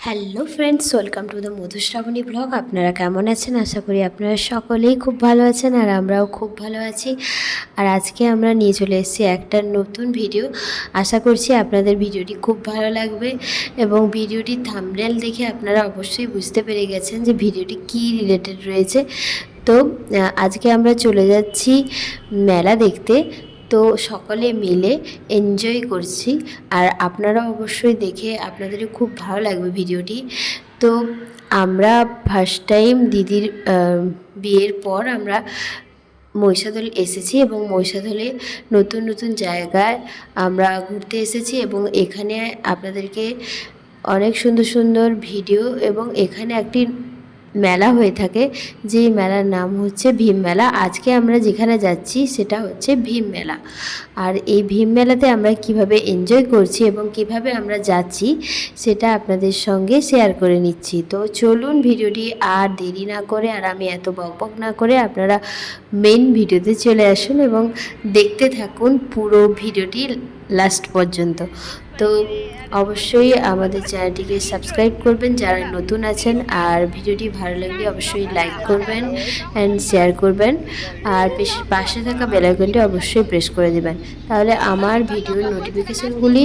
Hello friends, welcome to the Madhushrabani blog. আপনারা কেমন আছেন? আশা করি আপনারা সকলেই খুব ভালো আছেন আর আমরাও খুব ভালো আছি। আর আজকে আমরা নিয়ে চলে এসেছি একটা নতুন ভিডিও। আশা করছি আপনাদের ভিডিওটি খুব ভালো লাগবে এবং ভিডিওটি থাম্বনেল দেখে আপনারা অবশ্যই বুঝতে পেরে গেছেন যে ভিডিওটি কী রিলেটেড রয়েছে। তো আজকে আমরা চলে যাচ্ছি মেলা দেখতে। তো সকলে মিলে এনজয় করছি আর আপনারা অবশ্যই দেখে আপনাদেরও খুব ভালো লাগবে ভিডিওটি। তো আমরা ফার্স্ট টাইম দিদির বিয়ের পর আমরা মহিষাদল এসেছি এবং মহিষাদলে নতুন নতুন জায়গায় আমরা ঘুরতে এসেছি এবং এখানে আপনাদেরকে অনেক সুন্দর সুন্দর ভিডিও এবং এখানে একটি মেলা হয়ে থাকে, যে মেলার নাম হচ্ছে ভীম মেলা। আজকে আমরা যেখানে যাচ্ছি সেটা হচ্ছে ভীম মেলা। আর এই ভীম মেলাতে আমরা কিভাবে এনজয় করছি এবং কিভাবে আমরা যাচ্ছি সেটা আপনাদের সঙ্গে শেয়ার করে নিচ্ছি। তো চলুন ভিডিওটি আর দেরি না করে আর আমি এত বকবক না করে আপনারা মেন ভিডিওতে চলে আসুন এবং দেখতে থাকুন পুরো ভিডিওটি লাস্ট পর্যন্ত। তো অবশ্যই আমাদের চ্যানেলটিকে সাবস্ক্রাইব করবেন যারা নতুন আছেন, আর ভিডিওটি ভালো লাগলে অবশ্যই লাইক করবেন অ্যান্ড শেয়ার করবেন, আর পাশে থাকা বেল আইকনটি অবশ্যই প্রেস করে দেবেন, তাহলে আমার ভিডিওর নোটিফিকেশানগুলি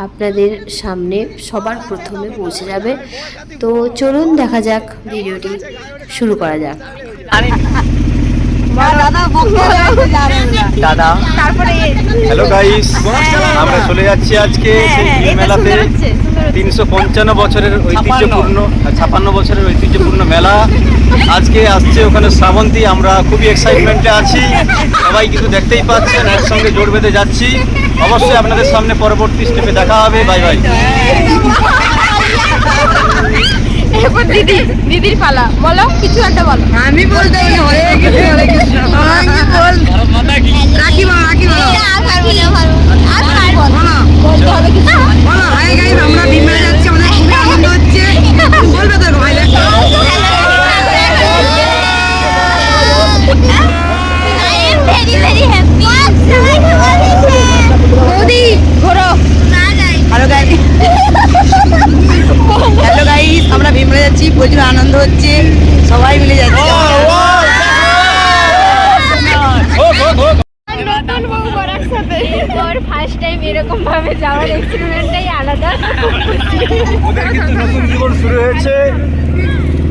আপনাদের সামনে সবার প্রথমে পৌঁছে যাবে। তো চলুন দেখা যাক, ভিডিওটি শুরু করা যাক। হ্যালো গাইস, আমরা চলে যাচ্ছি আজকে সেই মেলাতে। 355 বছরের ঐতিহ্যপূর্ণ 56 বছরের ঐতিহ্যপূর্ণ মেলা আজকে আসছে। ওখানে শ্রাবন্তী, আমরা খুবই এক্সাইটমেন্টে আছি। সবাই কিন্তু দেখতেই পাচ্ছেন, একসঙ্গে জোর বেঁধে যাচ্ছি। অবশ্যই আপনাদের সামনে পরবর্তী স্টেপে দেখা হবে। Bye bye. দিদির পালা, বলো কিছু একটা বলো। আমি বলতে হরে কৃষ্ণ হরে কৃষ্ণ। রাখি বলো, রাখি বলো। আমরা ভীম মেলা যাচ্ছি, আমাদের খুবই আনন্দ হচ্ছে। বলবে তো ভাই, মোদি ঘোরো আরো গাড়ি। হ্যালো গাইস, আমরা ভীম মেলা যাচ্ছি, প্রচুর আনন্দ হচ্ছে, সবাই মিলে যাচ্ছি। ফার্স্ট টাইম এরকম ভাবে যাওয়ার এক্সপেরিমেন্টটাই আলাদা। ওদের কিন্তু নতুন জীবন শুরু হয়েছে,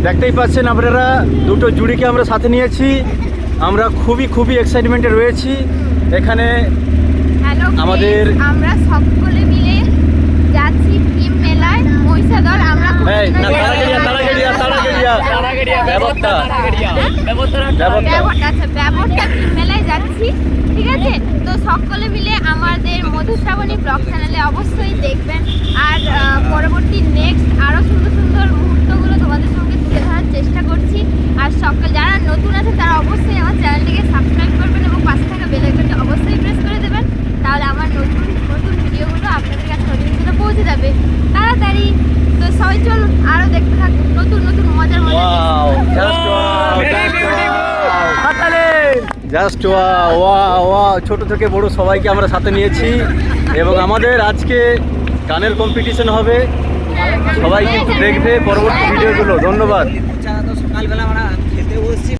দেখতেই পাচ্ছেন আপনারা। দুটো জুড়িকে আমরা সাথে নিয়েছি, আমরা খুবই এক্সাইটমেন্টে রয়েছি এখানে। আমাদের আমরা সকলে মিলে যাচ্ছি ভীম মেলায় মহিষাদল। আমরা ভীম মেলায় যাচ্ছি, ঠিক আছে? তো সকলে মিলে আমাদের মধুশ্রাবণী ব্লগ চ্যানেলে অবশ্যই দেখবেন, আর পরবর্তী নেক্সট আরও সুন্দর সুন্দর মুহূর্তগুলো তোমাদের সঙ্গে তুলে ধরার চেষ্টা করছি। আর সকল যারা নতুন আছেন তারা অবশ্যই আমার চ্যানেলটিকে সাবস্ক্রাইব করবেন এবং পাশে থাকা বেল আইকনটি অবশ্যই প্রেস করে দেবেন, তাহলে আমার নতুন নতুন ভিডিওগুলো আপনাদের কাছে নোটিফিকেশনে পৌঁছে যাবে তাড়াতাড়ি। তো সবাই চলুন আরও দেখতে থাকুন নতুন নতুন মজার জাস্ট ওয়াও। ছোট থেকে বড় সবাইকে আমরা সাথে নিয়েছি এবং আমাদের আজকে গানের কম্পিটিশন হবে, সবাই কিন্তু দেখবে পরবর্তী ভিডিওগুলো। ধন্যবাদ। সকালবেলা আমরা খেতে বসছি,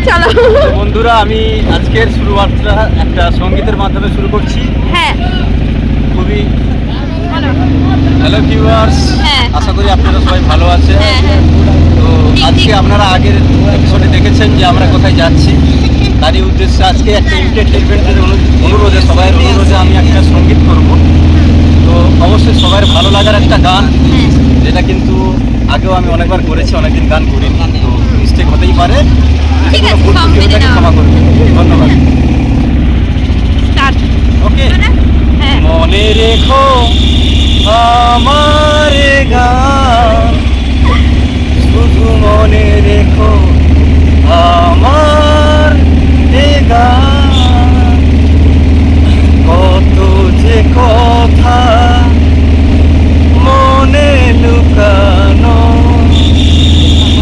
চলো বন্ধুরা। আমি আজকের শুরুয়াতটা একটা সঙ্গীতের মাধ্যমে শুরু করছি। খুবই হ্যালো ভিউয়ার্স, আশা করি আপনারা সবাই ভালো আছেন। তো আজকে আপনারা আগের এপিসোডে দেখেছেন যে আমরা কোথায় যাচ্ছি, তারই উদ্দেশ্যে আজকে একটা এন্টারটেনমেন্টের অনুরোধে, সবাই অনুরোধে আমি একটা সঙ্গীত করব। তো অবশ্যই সবার ভালো লাগার একটা গান, যেটা কিন্তু আগেও আমি অনেকবার করেছি, অনেকদিন গান করিনি, তো মিস্টেক হতেই পারে, ক্ষমা করবেন। ধন্যবাদ। ওকে, মনে রেখো আমার গান, শুধু মনে রেখো আমার গান। কত যে কথা মনে লুকানো,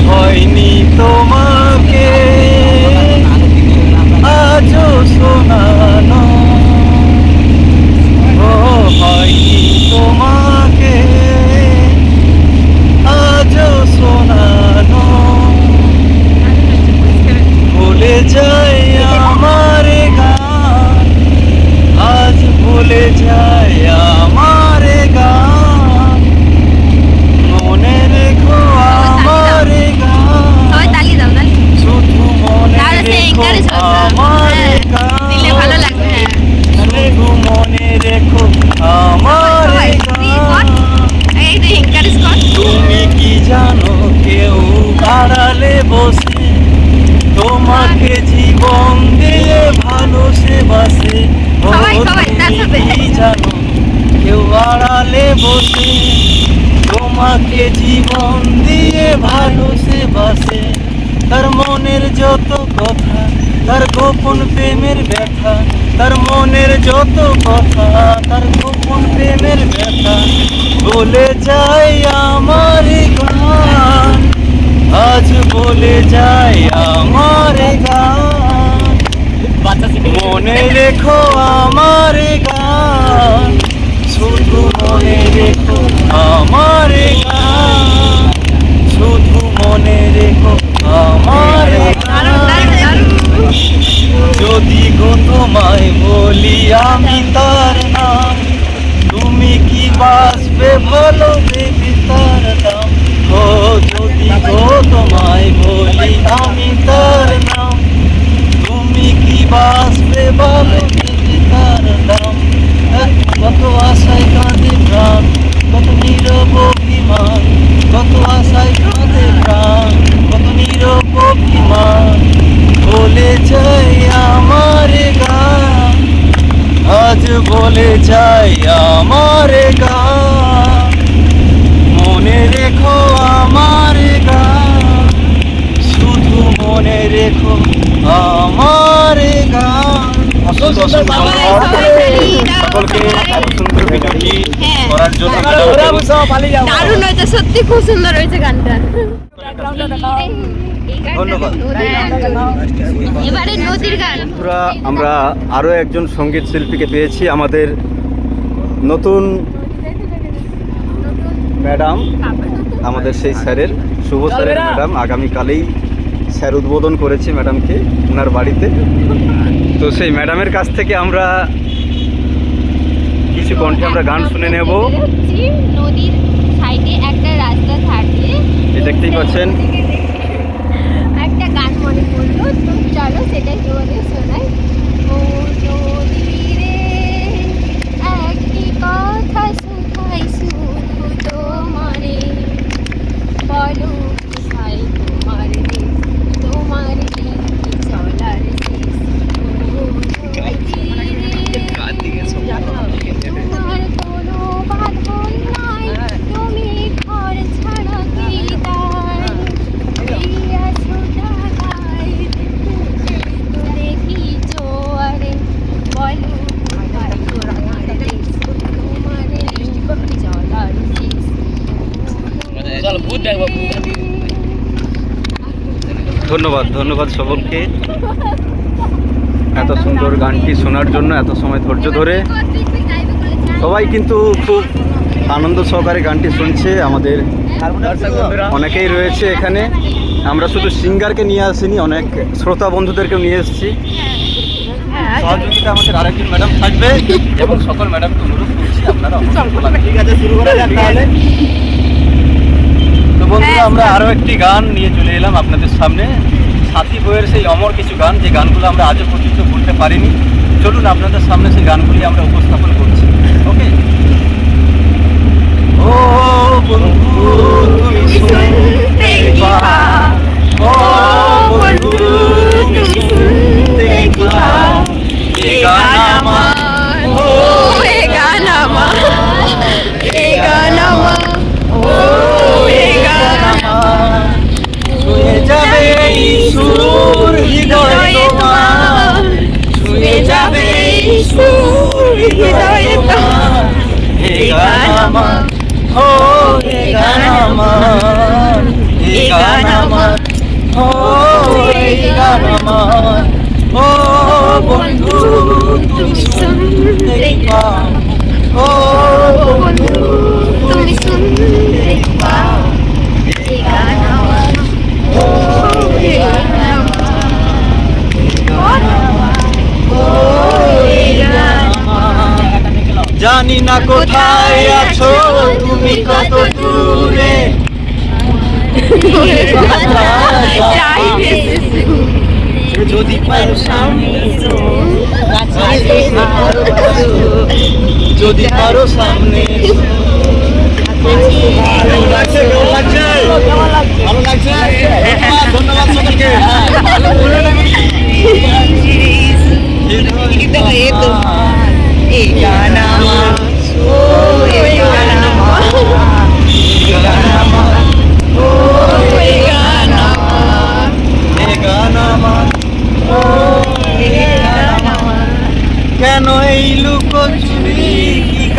হয়নি তোমাকে আজও শোনানো। তোমাকে জীবন দিয়ে ভালোসে বাসে সবাই তার সাথে কি জানো কেউ আড়ালে বসে তোমাকে জীবন দিয়ে ভালোসে বাসে তার মনের যত কথা তার গোপন প্রেমের ব্যথা তার মনের যত কথা তার গোপন প্রেমের ব্যথা বলে যায় আমার গান আজ বলে যায় আমার গান মনে রেখো আমার গান শুধু মনে রেখো আমার গান শুধু মনে রেখো আমার গান যদি গো তোমায় বলি আমি তার নাম তুমি কি বাসবে ভালো দেবী তার দাম ও যদি গো তোমায় বলি আমি তার নাম তুমি কি বাসবে ভালো দেবী তার দাম কত আশায় কাঁদে প্রাণ কত নীরব অভিমান কত আশায় কাঁদে প্রাণ কত নীরব অভিমান বলে যায় আমার গান আজ বলে যায় আমার গান মনে রেখো আমার গান শুধু মনে রেখো আমার গান সকলকে সুন্দর ভিডিওটি করার জন্য দারুণ হয়েছে, সত্যি খুব সুন্দর হয়েছে গানটা। ধন্যবাদ। এবারে নদীর গান। আমরা আরো একজন সঙ্গীত শিল্পীকে পেয়েছি, আমাদের নতুন ম্যাডাম, আমাদের সেই স্যারের শুভ স্যারের ম্যাডাম। আগামীকালেই স্যার উদ্বোধন করেছি ম্যাডামকে ওনার বাড়িতে। তো সেই ম্যাডামের কাছ থেকে আমরা কিছু কণ্ঠে আমরা গান শুনে নেব। নদীর সাইডে একটা রাস্তা থাকে, দেখতেই পাচ্ছেন। একটা গান মনে পড়লো, তো চলো সেটাই তোমাদের শোনাই। ও নদী রে একটি কথা শুধাই শুধু তোমারে, বলো কোথায় তোমার দেশ, তোমার দিন কি চলার শেষ। ও নদী রে তোমার কোনো বাঁধন নাই, তুমি ঘর ছাড়া কি দায়, এই আছো ঢাকায় তো দেখি জোয়ারে, বলো কোথায় তোমার দেশ, তোমার দিন কি চলার শেষ। ধন্যবাদ, ধন্যবাদ সকলকে এত সুন্দর গানটি শোনার জন্য, এত সময় ধৈর্য ধরে। সবাই কিন্তু খুব আনন্দ সহকারে গানটি শুনছে। আমাদের অনেকেই রয়েছে এখানে। আমরা শুধু সিঙ্গারকে নিয়ে আসিনি, অনেক শ্রোতা বন্ধুদেরকেও নিয়ে এসেছি। সহযোগিতা আমাদের আরেকজন ম্যাডাম থাকবে এবং সকল ম্যাডামকে অনুরোধ করছি আপনারা ঠিক আছে শুরু করা যাক তাহলে। তো বন্ধুরা, আমরা আরও একটি গান নিয়ে চলে এলাম আপনাদের সামনে, সাথী বইয়ের সেই অমর কিছু গান, যে গানগুলো আমরা আজও পর্যন্ত বলতে পারিনি। চলুন আপনাদের সামনে সেই গানগুলি আমরা উপস্থাপন করছি। ওকে। ও বন্ধু তুমি শুনতে পাও, ও বন্ধু তুমি শুনতে পাও, এ গান আমার, ও এ গান আমার, এ গান আমার, ও এ গান আমার, ছুঁয়ে যাবে সুর হৃদয় তোমার, ছুঁয়ে যাবে সুর হৃদয় তোমার, এ গান আমার, ও এ গান আমার, এ গান আমার, ও এ গান আমার, ও বন্ধু তুমি শুনতে পাও, ও বন্ধু তুমি শুনতে পাও, এ গান আমার, ও এ গান আমার, ও এ গান আমার। জানি না কোথায় আছো তুমি, কত দূরে, যদি পারো সামনে, যদি পারো সামনে। ভালো লাগছে, ভালো লাগছে, ভালো লাগছে। ধন্যবাদ সকলকে।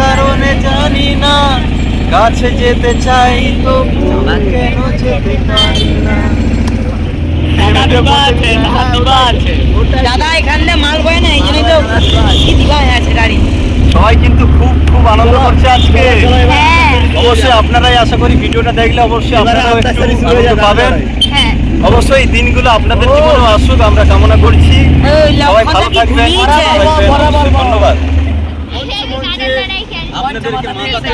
কারণে জানি না, কাছে যেতে চাই তো কেন যেতে পারি না। দাদা এখানে মাল বয় না, এই জন্যই তো কি দিবা আছে গাড়ি। সবাই কিন্তু খুব খুব আনন্দ করছে আজকে। হ্যাঁ অবশ্যই আপনারাই আশা করি ভিডিওটা দেখলে অবশ্যই আপনারাও একটু আনন্দ পাবেন। হ্যাঁ অবশ্যই এই দিনগুলো আপনাদের জীবনে আসুক আমরা কামনা করছি। সবাই ভালো থাকবেন, ধন্যবাদ। আপনাদেরকে মাথাতে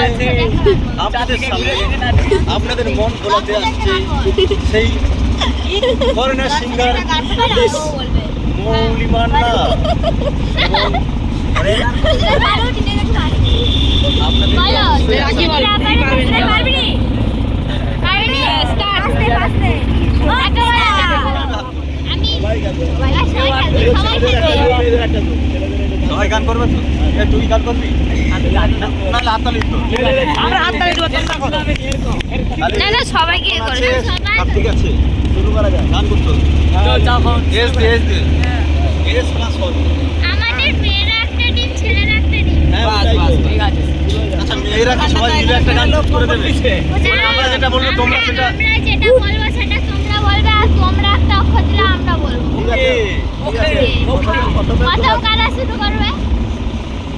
আপনাদের সামনে আপনাদের মন ভোলাতে আসছে সেই ফরেনার সিঙ্গার মৌলি মান্না এবং সবাই গান করবে তো? তুই গান করবি? নাহলে হাততালি তো। না না সবাইকে করবে ঠিক আছে, শুরু করা যাক। গান করতে হবে। এস দে, এস দে। S plus one. আমাদের মেয়েরা একটা টিম ছেলেরা একটা টিম আচ্ছা, মেয়েরা কি সবাই মিলে একটা গান করে দেবে? আমরা যেটা বলবো তোমরা সেটা। আমরা যেটা বলবো সেটা তোমরা বলবে আর তোমরা একটা অক্ষর দিলে আমরা বলবো ওকে, ঠিক আছে। কত কারা শুরু করবে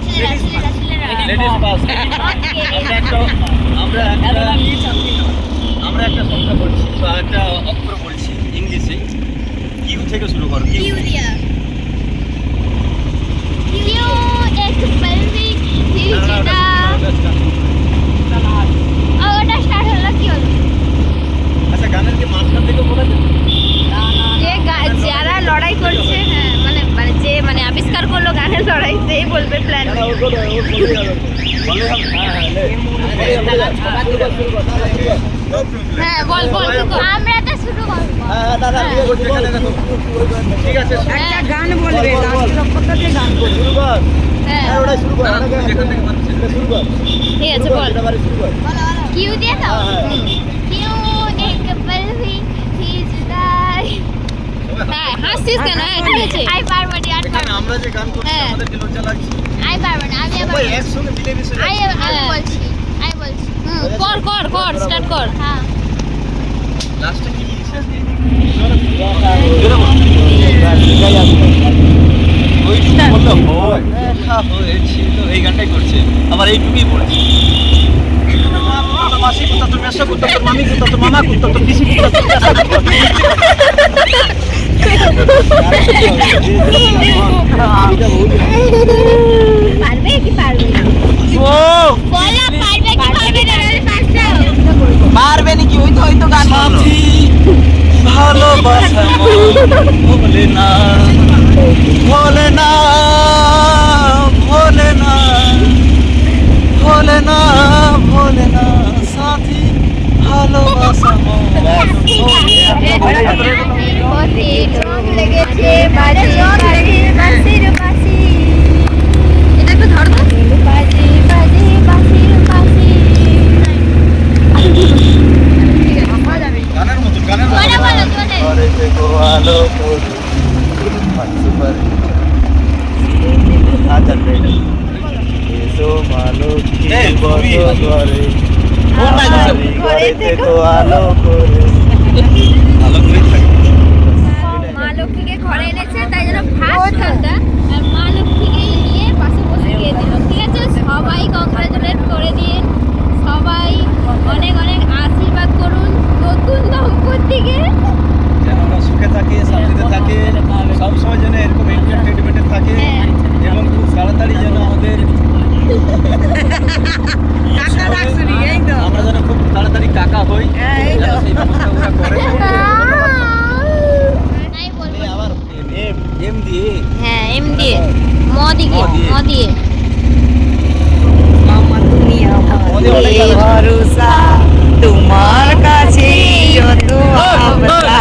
ছেলেরা লেডিস ফার্স্ট। আমরা একটা সংখ্যা বলছি বা একটা অক্ষর বলছি ইংলিশে। কিউ থেকে শুরু করো। কিউ দিয়া কিউ এক বলবি যেটা ওটা স্টার্ট হলো কি হলো আচ্ছা, গানের কি মাঝখান থেকে বলা যায়? যে যারা লড়াই করছে হ্যাঁ মানে যে আবিষ্কার করলো গানের লড়াই সেই বলবে প্ল্যান হ্যাঁ বল আমরা তো শুরু করবো ঠিক আছে, একটা গান বলবে, লাস্টের অক্ষরটা দিয়ে গান করবে। শুরু কর। হ্যাঁ ওটা শুরু কর। যেখান থেকে পাচ্ছিস শুরু কর। ঠিক আছে বল শুরু কর। কিউ দিয়ে দাও কিউ এক বলবি হিজদাই হ্যাঁ হাসিস কেন হ্যাঁ ঠিক আছে আই পারবো না আর এখানে আমরা যে গান করছি হ্যাঁ। আমাদের কি লজ্জা লাগছে? আই পারবো না আমি আবার সবাই একসঙ্গে মিলে মিশে আমি বলছি কর স্টার্ট কর হ্যাঁ লাস্টে কি হয়েছিল এই গানটাই করছে, আবার এইটুকুই বলছে। মাসি কুত্তা তোর মেসা কুত্তা তোর মামি কুত্তা তোর মামা কুত্তা তোর পিসি কুত্তা তোর পেশা পারবে কি পারবে না বলা পারবে কি পারবে না পারবে নাকি? ওই তো গান বললো। ভালোবাসা ভোলে না ভোলে না ভোলে না ভোলে না ভোলে না সাথী ভালোবাসা লেগেছে বাজে বাসির বাসি এটা একটু ধর তো বাজে বাসির বাসি গানের মতো গানের বলো বলো চলে আলো মা লক্ষ্মীকে ঘরে এনেছে তাই জন্য ফার্স্ট গানটা আর মা লক্ষ্মীকে নিয়ে পাশে বসে গিয়ে দিল ঠিক আছে সবাই কংগ্রাচুলেট করে দিন সবাই অনেক অনেক আশীর্বাদ করুন নতুন দম্পতিকে যেন ওরা সুখে থাকে, শান্তিতে থাকে, সবসময় যেন এরকম এন্টারটেনমেন্টে থাকে এবং খুব তাড়াতাড়ি যেন আমাদের আমরা যেন খুব তাড়াতাড়ি কাকা হই, যেন সেই ব্যবস্থা ওরা করে। নাই বলবো আবার এম দিয়ে হ্যাঁ এম দিয়ে ম দিয়ে মামা তুমি আমার ভরসা, তোমার কাছে যত আবদা।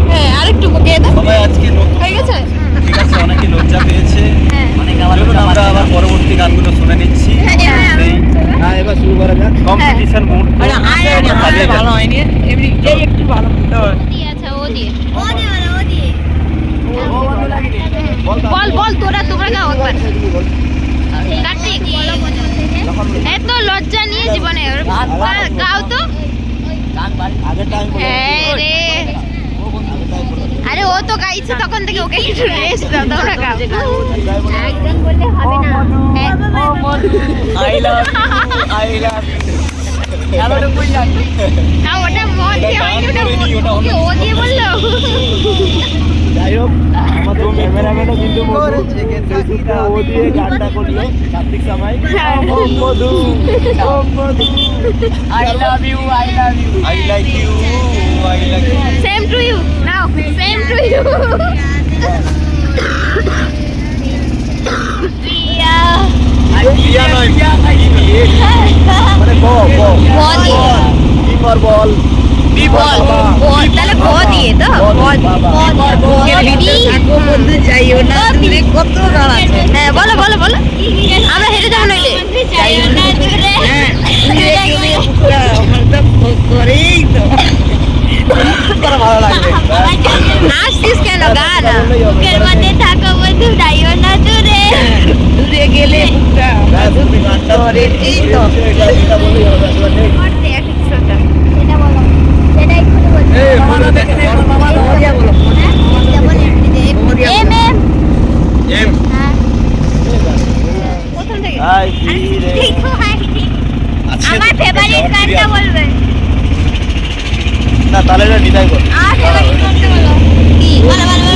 হ্যাঁ আরেকটু গিয়ে দাও সবাই আজকে নতুন হয়ে গেছে ঠিক আছে, অনেকে লজ্জা পেয়েছে। হ্যাঁ চলুন আমরা আবার পরবর্তী গানগুলো শুনে নিচ্ছি। হ্যাঁ, এবার শুরু করা যাক। কম্পিটিশন মুড ভালো হয়নি, এমনি একটু ভালো। ও দিয়ে বল বল তোমরা গাও একবার কার্তিক এত লজ্জা নিয়ে জীবনে গাও তো হ্যাঁ রে আরে ও তো গাইছে তখন থেকে ওকে একটু রেস্ট দাও তোমরা গাও একদম বললে হবে না আই লাভ না ওটা মন দিয়ে হয়নি ওটা ও দিয়ে বললো যাই হোক আমাদের ক্যামেরাম্যানও কিন্তু ও দিয়ে গানটা করলো কার্তিক সামাই মধু I love you I like you same to you now same to you বিয়া নয় মানে বল তাহলে ব দিয়ে তো যাইও না দূরে কত গান আছে। হ্যাঁ বলো বলো বলো আমরা হেঁটে যাবো নইলে ভালো লাগবে নাচছিস কেন গান বুকের মধ্যে থাকো বন্ধু যাইও না দূরে দূরে গেলে বুকটা গানটা করে এই তো এটা বলেই হবে করতে একটা কিছুটা এটা বলো সেটা একটু বলো মামা দেখে নে মামা দিয়া বলো এম এম এম হ্যাঁ প্রথম থেকে আই ফিরে ঠিক তো হাই ঠিক আমার ফেভারিট গানটা বলবে না তাহলে এটা নিতাই কর আমার ফেভারিট গানটা বলো কি বলো বলো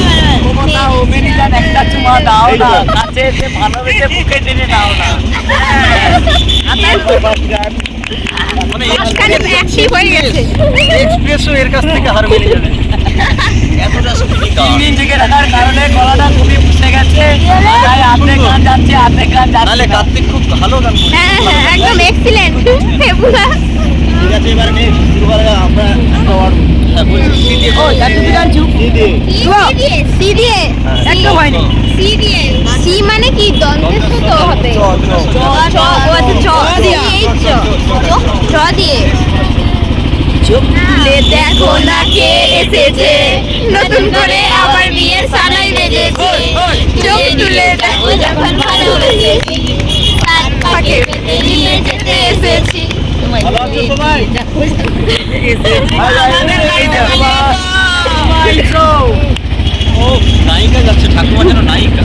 একটা চুমা দাও না কাছে এসে ভালোবেসে বুকে টেনে নাও না মানে মাঝখানে অ্যাক্টিভ হয়ে গেছে এক্সপ্রেসও এর কাছ থেকে হার মেনে যাবে এতটা সুবিধা 3 দিন থেকে রাখার কারণে গলাটা খুবই ফুসে গেছে তাই অর্ধেক গান যাচ্ছে অর্ধেক গান যাচ্ছে তাহলে কার্তিক খুব ভালো গান করে হ্যাঁ হ্যাঁ একদম এক্সিলেন্ট ফেবুলা ঠিক আছে এবার নেই শুরু করা যাক আমরা একটা ওয়ার্ড বলছি দিয়ে ও জানতে জানছু দিয়ে সি দিয়ে একদম হয়নি সি দিয়ে সি মানে কি দন্তেস তো হবে চ ও আচ্ছা চ দিয়ে চ দিয়ে চুপ তুলে দেখো না কে এসেছে নতুন করে আবার বিয়ের সানাই বেজেছে চোখ তুলে দেখো যখন ভালোবেসেছি তার ফাঁকে পেতে নিয়ে যেতে এসেছি ভালো আছো সবাই ও নায়িকা যাচ্ছে ঠাকুমা যেন নায়িকা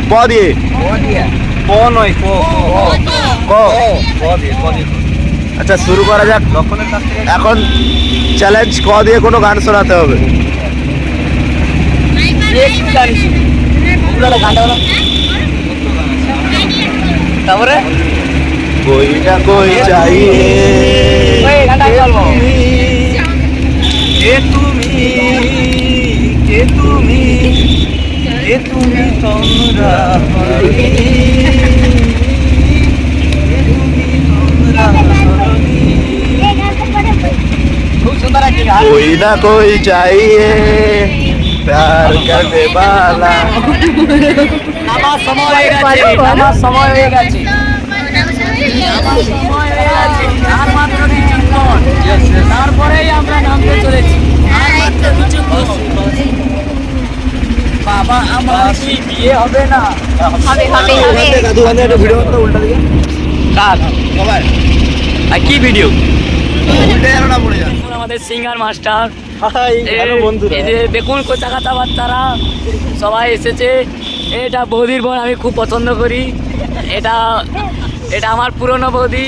প দিয়ে প নয় ক ক আচ্ছা শুরু করা যাক এখন চ্যালেঞ্জ ক দিয়ে কোনো গান শোনাতে হবে তারপরে কইটা কই চাইয়ে কে তুমি কে তুমি কে তুমি তোমরা খুব সুন্দর একটি গান कोई ना कोई चाहिए प्यार करने वाला আমার সময় হয়ে গেছে আমার সময় হয়ে গেছে আর মাত্র 2 মিনিট তারপরেই আমরা নামতে চলেছি আর মাত্র কিছু বাবা আমার কি বিয়ে হবে না হবে হবে হবে দুখানে একটা ভিডিও করতে উল্টা দিকে কার সবাই আর কি ভিডিও উল্টে গেল না পড়ে যান আমাদের সিঙ্গার মাস্টার হাই হ্যালো বন্ধুরা এই যে দেখুন কোচা কাটা বাচ্চারা সবাই এসেছে এটা বৌদির বোন আমি খুব পছন্দ করি এটা এটা আমার পুরনো বৌদি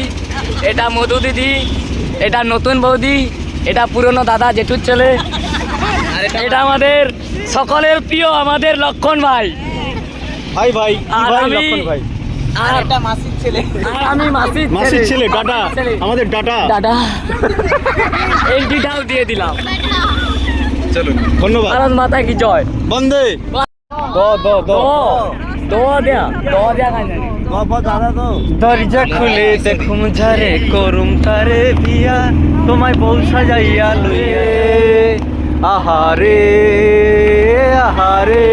এটা মধু দিদি এটা নতুন বৌদি এটা পুরনো দাদা জেঠুর ছেলে এটা আমাদের সকলের প্রিয় আমাদের লক্ষণ ভাই ভাই ভাই আর ভাই আমি- লক্ষণ ভাই আর এটা মাসির ছেলে আর আমি মাসির ছেলে ডাটা আমাদের ডাটা দাদা এন্ট্রিটাও দিয়ে দিলাম চলো ধন্যবাদ ভারত মাতা কি জয় বন্দে দ দ দ দরজা খুলে দেখুম ঝারে করুম তারে বিয়া তোমায় বউ সাজাইয়া লইয়ে আহারে আহারে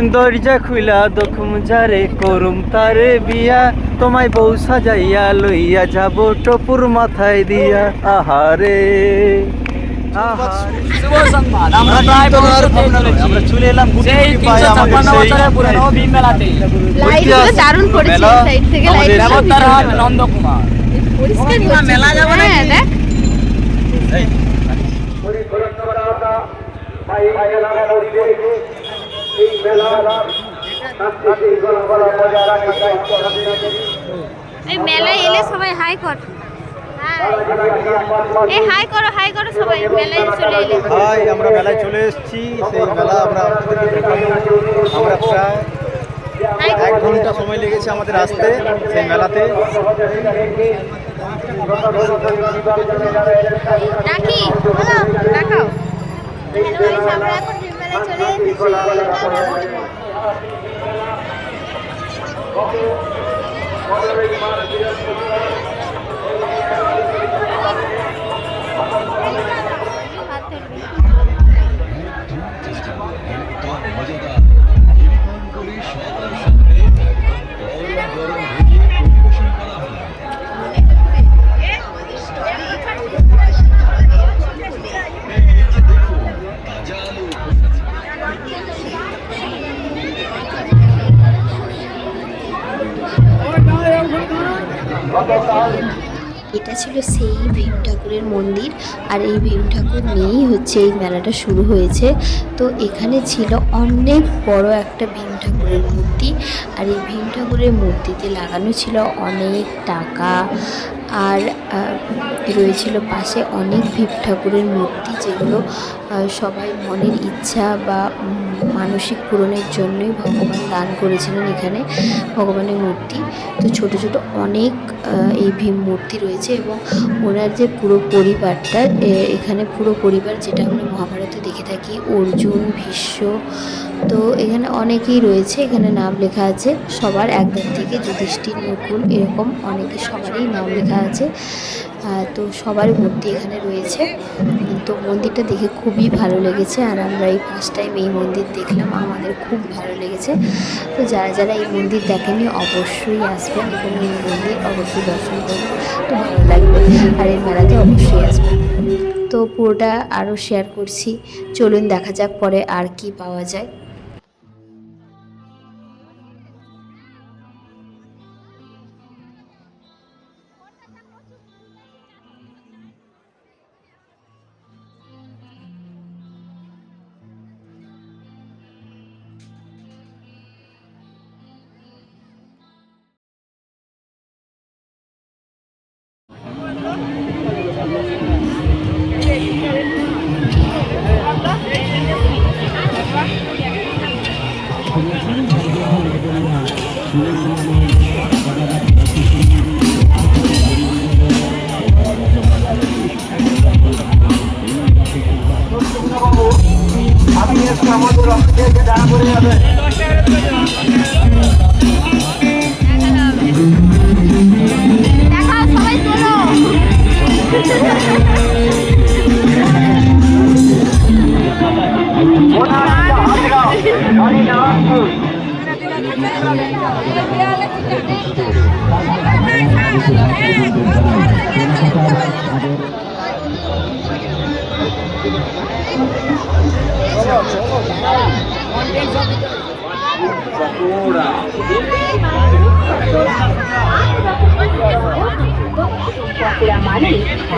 দরজা খুইলা দখুম যারে করুম তারে বিয়া, তোমায় বউ সাজাইয়া লইয়া যাব টপুর মাথায় দিয়া। আহারে শুভ সংবাদ, আমরা প্রায় আমরা চলে এলাম সেই 356 বছরের পুরনো ভীম মেলাতে। লাইটগুলো দারুণ পড়েছে সাইড থেকে লাইট দেবতার হাট নন্দকুমার। পরিষ্কার মেলা যাবে না দেখ এই মেলায় এলে সবাই হাই কর। এই হাই করো সবাই মেলায় চলে এলে। হাই, আমরা মেলায় চলে এসেছি। সেই মেলা আমরা প্রায় 1 ঘন্টা সময় লেগেছে আমাদের আসতে সেই মেলাতে। রাখি দেখাও। হ্যালো গাইস, আমরা এখন মেলায় চলে এসেছি। এটা ছিল সেই ভীম ঠাকুরের মন্দির, আর এই ভীম ঠাকুর নিয়েই হচ্ছে এই মেলাটা শুরু হয়েছে। তো এখানে ছিল অনেক বড় একটা ভীম ঠাকুরের মূর্তি, আর এই ভীম ঠাকুরের মূর্তিতে লাগানো ছিল অনেক টাকা, আর রয়েছিল পাশে অনেক ভীম ঠাকুরের মূর্তি, যেগুলো সবাই মনের ইচ্ছা বা মানসিক পূরণের জন্যই ভগবান দান করেছিলেন এখানে ভগবানের মূর্তি। তো ছোট ছোট অনেক এই ভীম মূর্তি রয়েছে, এবং ওনার যে পুরো পরিবারটা, এখানে পুরো পরিবার যেটা আমরা মহাভারতে দেখে থাকি, অর্জুন, ভীষ্ম, তো এখানে অনেকেই রয়েছে। এখানে নাম লেখা আছে সবার, একদম থেকে যুধিষ্ঠির, নকুল, এরকম অনেকে সবারই নাম লেখা আছে। তো সবার মূর্তি এখানে রয়েছে। তো মন্দিরটা দেখে খুবই ভালো লেগেছে, আর আমরা এই ফার্স্ট টাইম এই মন্দির দেখলাম, আমাদের খুব ভালো লেগেছে। তো যারা যারা এই মন্দির দেখেননি অবশ্যই আসবেন, এবং এই মন্দির অবশ্যই দর্শন করবেন, তো ভালো লাগবে, আর এই মেলাতে অবশ্যই আসবেন। তো পুরোটা আরও শেয়ার করছি, চলুন দেখা যাক পরে আর কি পাওয়া যায়।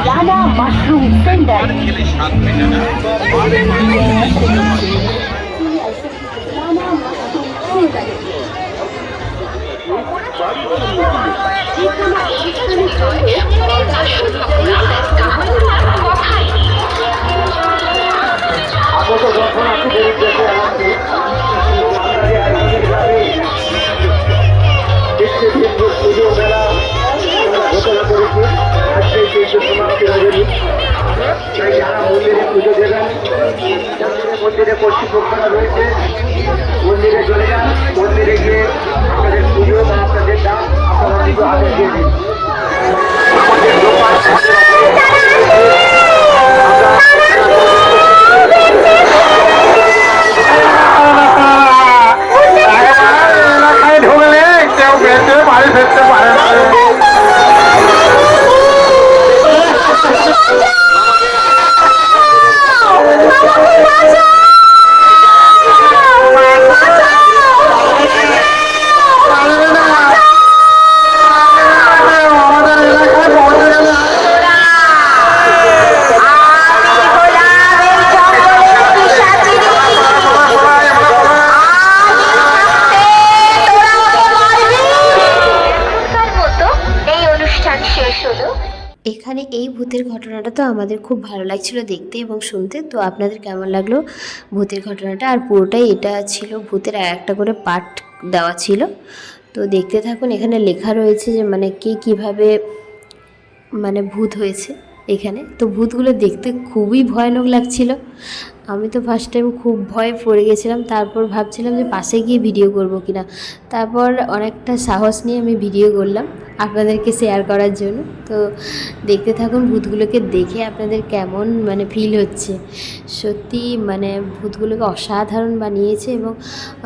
Lana Mushroom Tender. মন্দিরে কর্তৃপক্ষরা রয়েছে, মন্দিরে চলে যান, মন্দিরে গিয়ে আপনাদের পুজো বা আপনাদের দাম আপনারা কিন্তু আগে দিয়ে দিন। আমাদের দোকান বাড়ি ফিরতে পারে না। এখানে এই ভূতের ঘটনাটা তো আমাদের খুব ভালো লাগছিল দেখতে এবং শুনতে। তো আপনাদের কেমন লাগলো ভূতের ঘটনাটা? আর পুরোটাই এটা ছিল ভূতের একটা করে পার্ট দেওয়া ছিল। তো দেখতে থাকুন। এখানে লেখা রয়েছে যে মানে কে কীভাবে মানে ভূত হয়েছে এখানে। তো ভূতগুলো দেখতে খুবই ভয়ানক লাগছিল। আমি তো ফার্স্ট টাইম খুব ভয় পড়ে গেছিলাম। তারপর ভাবছিলাম যে পাশে গিয়ে ভিডিও করব কিনা। তারপর অনেকটা সাহস নিয়ে আমি ভিডিও করলাম আপনাদেরকে শেয়ার করার জন্য। তো দেখতে থাকুন ভূতগুলোকে দেখে আপনাদের কেমন মানে ফিল হচ্ছে। সত্যি মানে ভূতগুলোকে অসাধারণ বানিয়েছে এবং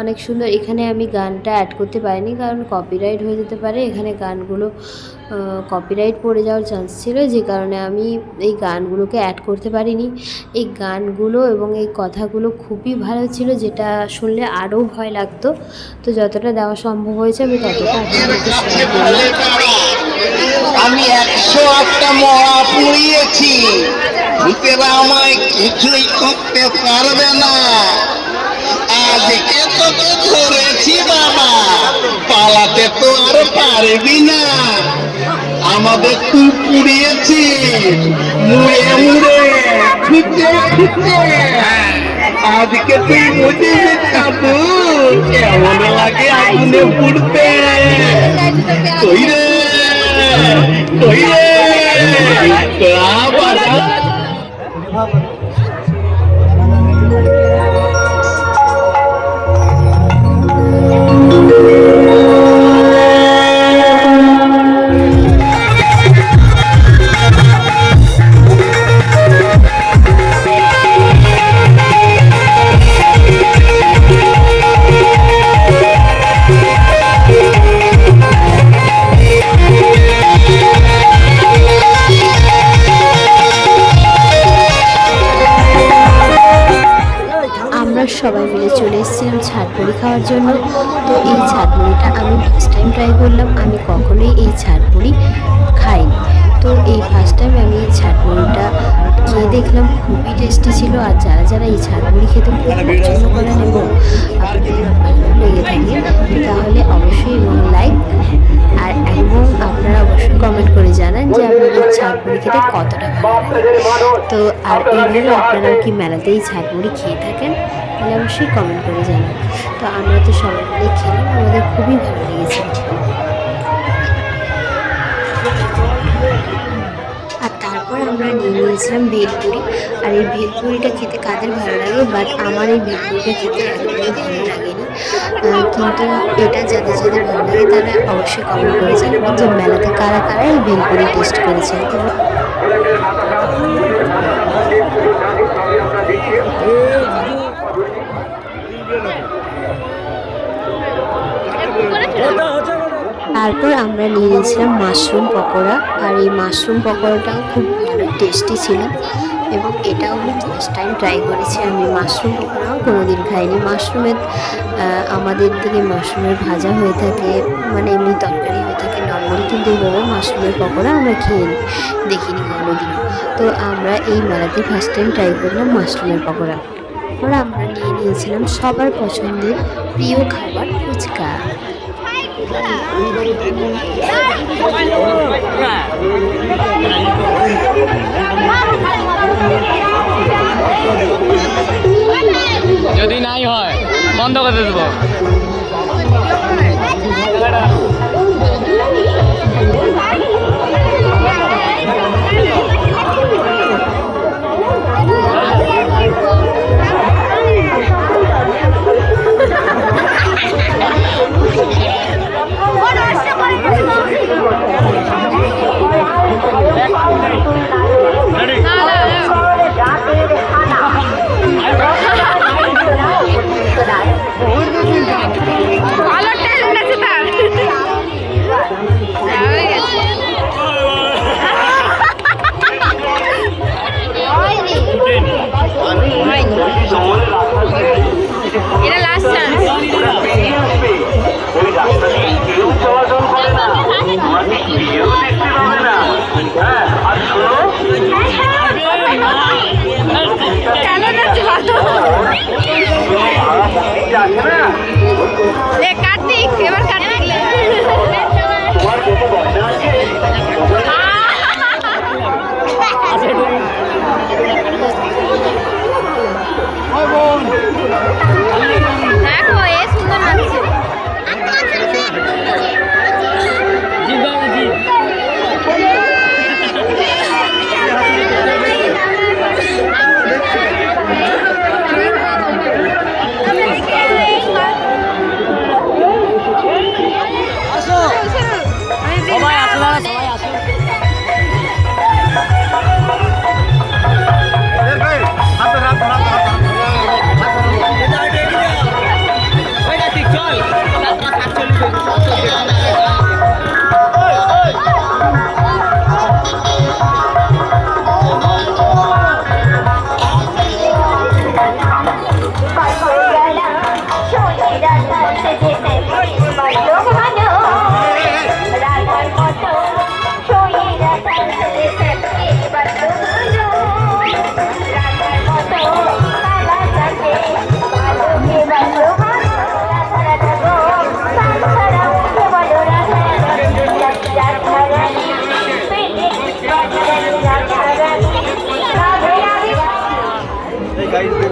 অনেক সুন্দর। এখানে আমি গানটা অ্যাড করতে পারিনি কারণ কপিরাইট হয়ে যেতে পারে। এখানে গানগুলো কপিরাইট পড়ে যাওয়ার চান্স ছিল, যে কারণে আমি এই গানগুলোকে অ্যাড করতে পারিনি। এই গানগুলো এবং এই কথাগুলো খুবই ভালো ছিল, যেটা শুনলে আরও ভয় লাগতো। তো যতটা দেওয়া সম্ভব হয়েছে আমি ততটা আপনাদেরকে শেয়ার করলাম। আমি 108টা মহা পুড়িয়েছি, ভূতেরা আমায় কিছুই করতে পারবে না। আজকে তোকে ধরেছি বাবা, পালাতে তো আর পারবি না। আমাদের তুই পুড়িয়েছি মুড়ে মুড়ে খুঁজে খুঁজে। আজকে তুই বুঝিস কাকু কেমন লাগে আগুনে পুড়তে। কই রে কই রে সবাই মিলে চলে এসেছিলাম ছাটমুড়ি খাওয়ার জন্য। তো এই ছাটমুড়িটা আমি ফার্স্ট টাইম ট্রাই করলাম। আমি কখনোই এই ছাটমুড়ি খাইনি। তো এই ফার্স্ট টাইম আমি এই ছাটমুড়িটা খেয়ে দেখলাম, খুবই টেস্টি ছিল। আর যারা যারা এই ছাটমুড়ি খেতে খুব পছন্দ করেন এবং আপনাদের ভালো লেগে থাকে তাহলে অবশ্যই এবং লাইক আর এবং আপনারা অবশ্যই কমেন্ট করে জানান যে আপনাদের ছাটমুড়ি খেতে কতটা ভালো লাগে। তো আর এইভাবে আপনারা কি মেলাতেই ছাটমুড়ি খেয়ে থাকেন তাহলে অবশ্যই কমেন্ট করে জানান। তো আমরা তো সবাই মিলে খেলাম, আমাদের খুবই ভালো লেগেছে। আর তারপর আমরা নিয়ে নিয়েছিলাম ভেলপুরি। আর এই ভেলপুরিটা খেতে কাদের ভালো লাগে, বাট আমার এই ভেলপুরিটা খেতে একদমই ভালো লাগেনি। কিন্তু এটা যাদের যাদের ভালো লাগে তারা অবশ্যই কমেন্ট করে জানাবেন যে মেলাতে কারা কারা এই ভেলপুরি টেস্ট করেছেন। তারপর আমরা নিয়ে নিয়েছিলাম মাশরুম পকোড়া। আর এই মাশরুম পকোড়াটাও খুব ভালো টেস্টি ছিল এবং এটাও আমি ফার্স্ট টাইম ট্রাই করেছি। আমি মাশরুম পকোড়াও কোনোদিন খাইনি। মাশরুমের আমাদের দিকে মাশরুমের ভাজা হয়ে থাকে, মানে এমনি তরকারি হয়ে থাকে নর্মাল, কিন্তু এইভাবে মাশরুমের পকোড়া আমরা খেয়ে দেখিনি কোনোদিনও। তো আমরা এই মেলাতে ফার্স্ট টাইম ট্রাই করলাম মাশরুমের পকোড়া। তারপর আমরা নিয়ে নিয়েছিলাম সবার পছন্দের প্রিয় খাবার ফুচকা। যদি নাই হয় বন্ধ করে দেবো।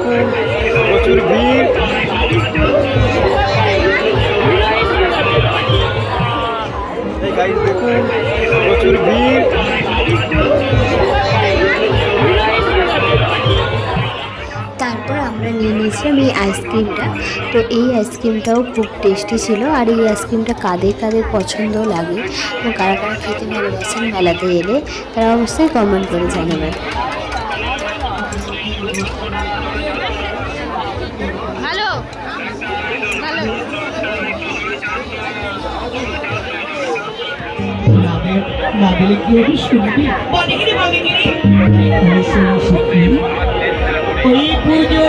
দেখুন প্রচুর ভিড়। এই গাইস দেখুন প্রচুর ভিড়। তারপর আমরা নিয়ে নিয়েছিলাম এই আইসক্রিমটা। তো এই আইসক্রিমটাও খুব টেস্টি ছিল। আর এই আইসক্রিমটা কাদের কাদের পছন্দ লাগে এবং কারা কারা খেতে ভালোবাসেন মেলাতে এলে তারা অবশ্যই কমেন্ট করে জানাবেন। ভালো ভালো। না দিলে কি হবে শুনবি ওই পুজো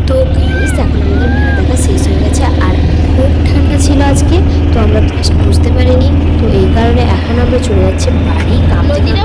তো গাইস এখন আমাদের মেলা দেখা শেষ হয়ে গেছে। আর খুব ঠান্ডা ছিল আজকে, তো আমরা ফার্স্ট বুঝতে পারিনি। তো এই কারণে এখন আমরা চলে যাচ্ছি বাড়ি, কাম থেকে